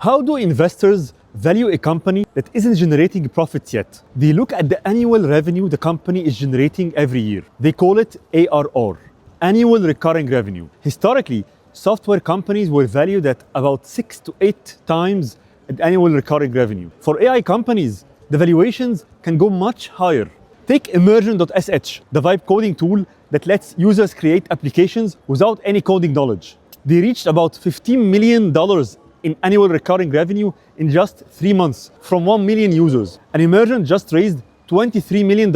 How do investors value a company that isn't generating profits yet? They look at the annual revenue the company is generating every year. They call it ARR, annual recurring revenue. Historically, software companies were valued at about 6 to 8 times annual recurring revenue. For AI companies, the valuations can go much higher. Take Immersion.sh, the Vibe coding tool that lets users create applications without any coding knowledge. They reached about $15 million in annual recurring revenue in just 3 months from 1 million users. And Immersion just raised $23 million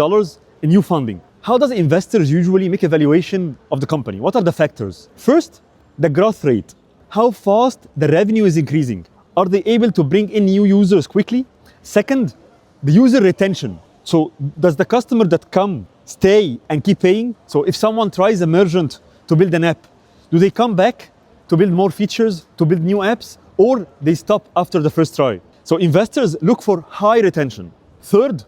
in new funding. How does investors usually make a valuation of the company? What are the factors? First, the growth rate. How fast the revenue is increasing. Are they able to bring in new users quickly? Second, the user retention. So does the customer that come stay and keep paying? So if someone tries Immersion to build an app, do they come back to build more features, to build new apps, or they stop after the first try? So investors look for high retention. Third,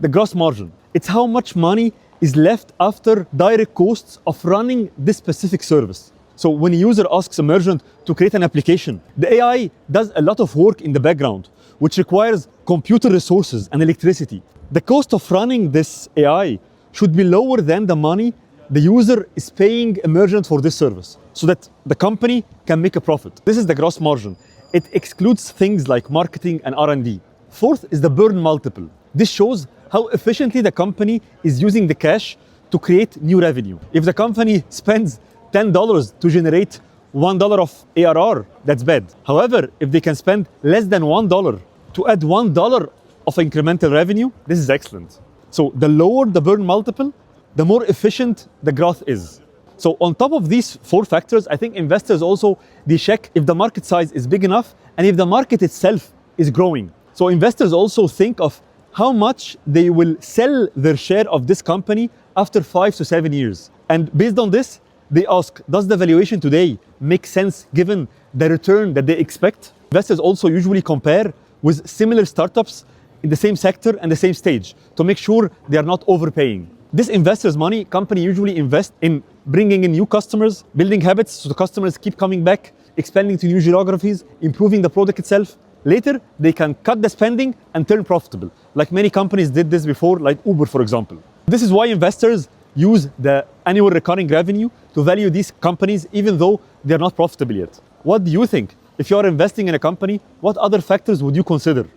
the gross margin. It's how much money is left after direct costs of running this specific service. So when a user asks Immersion to create an application, the AI does a lot of work in the background, which requires computer resources and electricity. The cost of running this AI should be lower than the money the user is paying Immersion for this service, so that the company can make a profit. This is the gross margin. It excludes things like marketing and R&D. Fourth is the burn multiple. This shows how efficiently the company is using the cash to create new revenue. If the company spends $10 to generate $1 of ARR, that's bad. However, if they can spend less than $1 to add $1 of incremental revenue, this is excellent. So the lower the burn multiple, the more efficient the growth is. So on top of these 4 factors, I think investors also, they check if the market size is big enough and if the market itself is growing. So investors also think of how much they will sell their share of this company after 5 to 7 years. And based on this, they ask, does the valuation today make sense given the return that they expect? Investors also usually compare with similar startups in the same sector and the same stage to make sure they are not overpaying. This investors' money, company usually invest in bringing in new customers, building habits so the customers keep coming back, expanding to new geographies, improving the product itself. Later, they can cut the spending and turn profitable, like many companies did this before, like Uber, for example. This is why investors use the annual recurring revenue to value these companies even though they're not profitable yet. What do you think? If you're investing in a company, what other factors would you consider?